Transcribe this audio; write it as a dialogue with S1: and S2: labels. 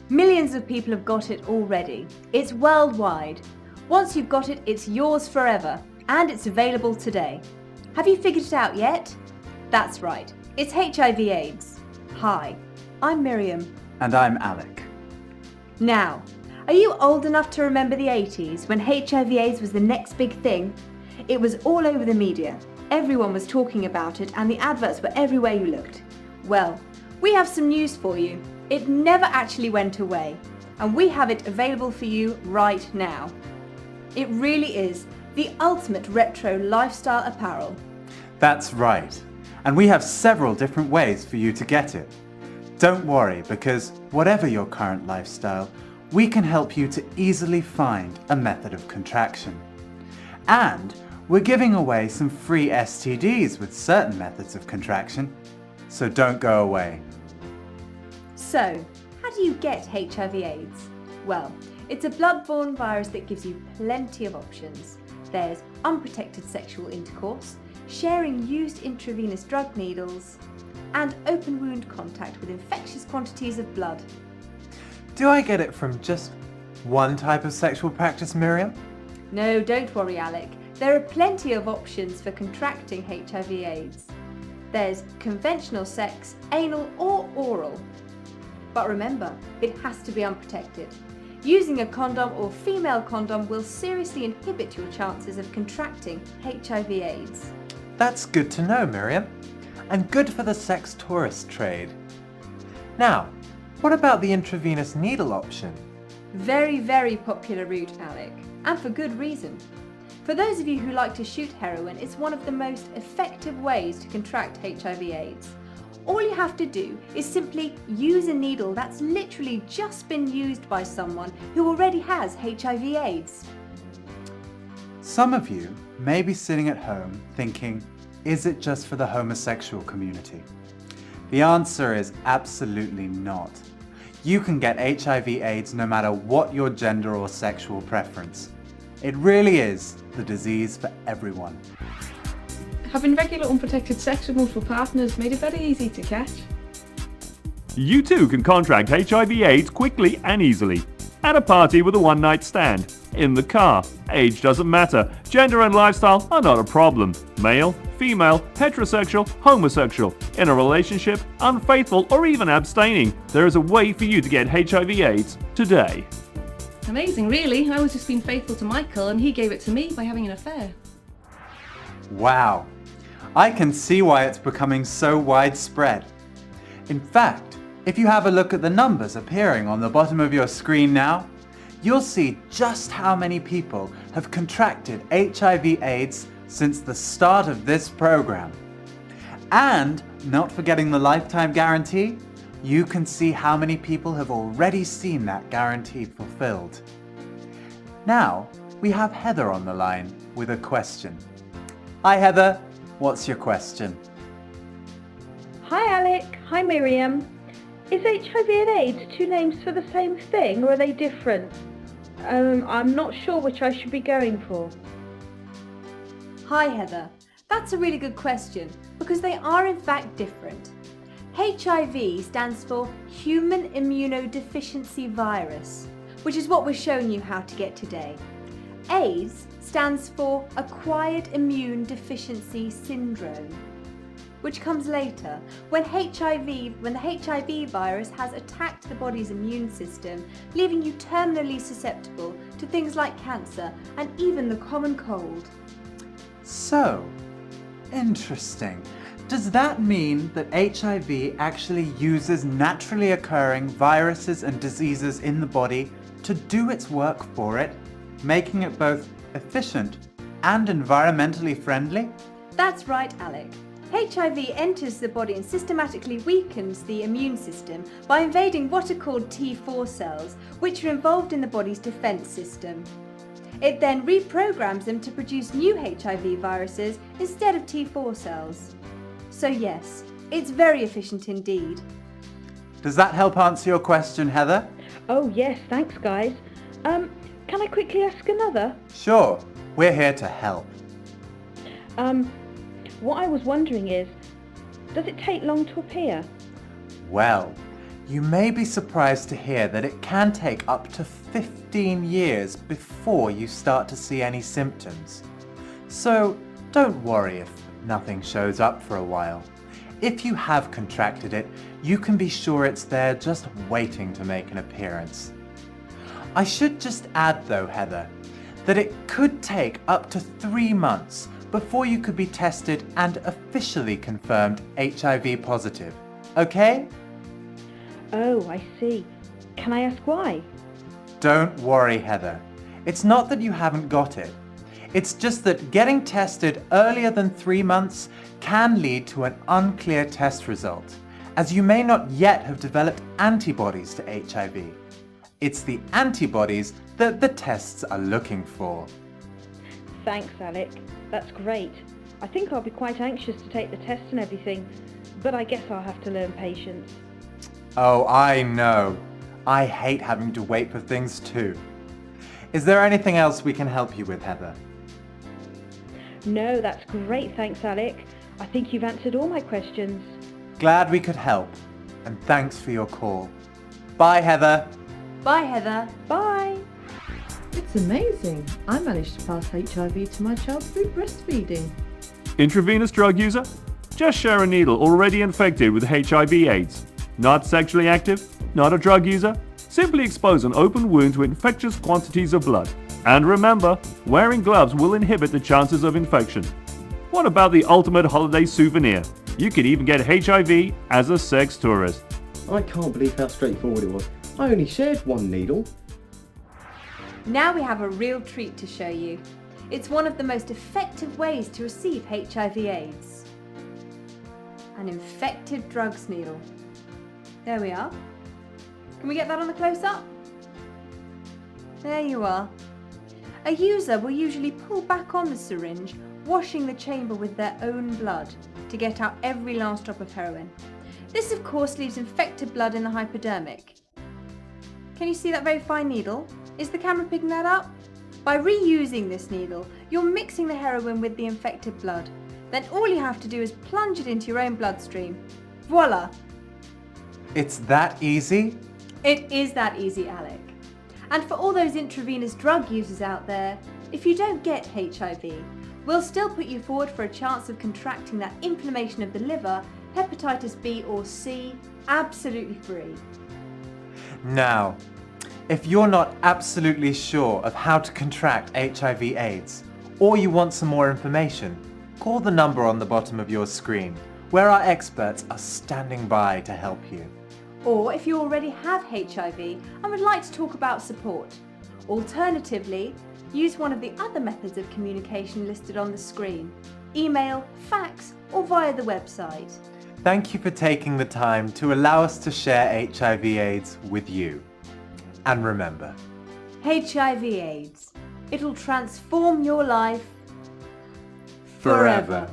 S1: Millions of people have got it already. It's worldwide. Once you've got it, it's yours forever, and it's available today. Have you figured it out yet? That's right, it's HIV/AIDS. Hi, I'm Miriam.
S2: And I'm Alec.
S1: Now, are you old enough to remember the 80s when HIV/AIDS was the next big thing? It was all over the media. Everyone was talking about it and the adverts were everywhere you looked. Well, we have some news for you. It never actually went away, and we have it available for you right now. It really is the ultimate retro lifestyle apparel.
S2: That's right. And we have several different ways for you to get it. Don't worry, because whatever your current lifestyle, we can help you to easily find a method of contraction. And we're giving away some free STDs with certain methods of contraction, so don't go away.
S1: So, how do you get HIV/AIDS? Well, it's a blood-borne virus that gives you plenty of options. There's unprotected sexual intercourse, sharing used intravenous drug needles, and open wound contact with infectious quantities of blood.
S3: Do I get it from just one type of sexual practice, Miriam?
S1: No, don't worry, Alec. There are plenty of options for contracting HIV/AIDS. There's conventional sex, anal or oral. But remember, it has to be unprotected. Using a condom or female condom will seriously inhibit your chances of contracting HIV/AIDS.
S3: That's good to know, Miriam. And good for the sex tourist trade. Now, what about the intravenous needle option?
S1: Very, very popular route, Alec, and for good reason. For those of you who like to shoot heroin, it's one of the most effective ways to contract HIV/AIDS. All you have to do is simply use a needle that's literally just been used by someone who already has HIV/AIDS.
S2: Some of you may be sitting at home thinking, is it just for the homosexual community? The answer is absolutely not. You can get HIV/AIDS no matter what your gender or sexual preference. It really is the disease for everyone.
S4: Having regular unprotected sex with multiple partners made it very easy to catch.
S5: You too can contract HIV/AIDS quickly and easily. At a party with a one-night stand, in the car, age doesn't matter, gender and lifestyle are not a problem. Male, female, heterosexual, homosexual, in a relationship, unfaithful or even abstaining, there is a way for you to get HIV/AIDS today.
S4: Amazing, really. I was just being faithful to Michael and he gave it to me by having an affair.
S2: Wow, I can see why it's becoming so widespread. In fact, if you have a look at the numbers appearing on the bottom of your screen now, you'll see just how many people have contracted HIV/AIDS since the start of this program. And, not forgetting the lifetime guarantee, you can see how many people have already seen that guarantee fulfilled. Now, we have Heather on the line with a question. Hi Heather, what's your question?
S6: Hi Alec, hi Miriam. Is HIV and AIDS two names for the same thing, or are they different? I'm not sure which I should be going for.
S1: Hi Heather, that's a really good question because they are in fact different. HIV stands for Human Immunodeficiency Virus, which is what we're showing you how to get today. AIDS stands for Acquired Immune Deficiency Syndrome, which comes later when the HIV virus has attacked the body's immune system, leaving you terminally susceptible to things like cancer and even the common cold.
S2: So, interesting. Does that mean that HIV actually uses naturally occurring viruses and diseases in the body to do its work for it, making it both efficient and environmentally friendly?
S1: That's right, Alec. HIV enters the body and systematically weakens the immune system by invading what are called T4 cells, which are involved in the body's defense system. It then reprograms them to produce new HIV viruses instead of T4 cells. So yes, it's very efficient indeed.
S2: Does that help answer your question, Heather?
S6: Oh yes, thanks guys. Can I quickly ask another?
S2: Sure, we're here to help.
S6: What I was wondering is, does it take long to appear?
S2: Well,
S3: You may be surprised to hear that it can take up to 15 years before you start to see any symptoms. So don't worry if nothing shows up for a while. If you have contracted it, you can be sure it's there just waiting to make an appearance. I should just add though, Heather, that it could take up to 3 months before you could be tested and officially confirmed HIV positive. Okay?
S6: Oh, I see. Can I ask why?
S3: Don't worry, Heather. It's not that you haven't got it. It's just that getting tested earlier than 3 months can lead to an unclear test result, as you may not yet have developed antibodies to HIV. It's the antibodies that the tests are looking for.
S6: Thanks, Alec. That's great. I think I'll be quite anxious to take the test and everything, but I guess I'll have to learn patience.
S3: Oh, I know. I hate having to wait for things too. Is there anything else we can help you with, Heather?
S6: No, that's great, thanks, Alec. I think you've answered all my questions.
S3: Glad we could help, and thanks for your call. Bye, Heather.
S1: Bye, Heather.
S6: Bye!
S7: It's amazing. I managed to pass HIV to my child through breastfeeding.
S5: Intravenous drug user? Just share a needle already infected with HIV/AIDS. Not sexually active? Not a drug user? Simply expose an open wound to infectious quantities of blood. And remember, wearing gloves will inhibit the chances of infection. What about the ultimate holiday souvenir? You can even get HIV as a sex tourist.
S8: I can't believe how straightforward it was. I only shared one needle.
S1: Now we have a real treat to show you. It's one of the most effective ways to receive HIV/AIDS. An infected drugs needle. There we are. Can we get that on the close-up? There you are. A user will usually pull back on the syringe, washing the chamber with their own blood to get out every last drop of heroin. This of course leaves infected blood in the hypodermic. Can you see that very fine needle? Is the camera picking that up? By reusing this needle, you're mixing the heroin with the infected blood. Then all you have to do is plunge it into your own bloodstream. Voila!
S3: It's that easy?
S1: It is that easy, Alec. And for all those intravenous drug users out there, if you don't get HIV, we'll still put you forward for a chance of contracting that inflammation of the liver, hepatitis B or C, absolutely free.
S3: Now, if you're not absolutely sure of how to contract HIV/AIDS, or you want some more information, call the number on the bottom of your screen, where our experts are standing by to help you.
S1: Or if you already have HIV and would like to talk about support. Alternatively, use one of the other methods of communication listed on the screen: email, fax, or via the website.
S3: Thank you for taking the time to allow us to share HIV/AIDS with you. And remember,
S1: HIV/AIDS. It'll transform your life
S3: forever.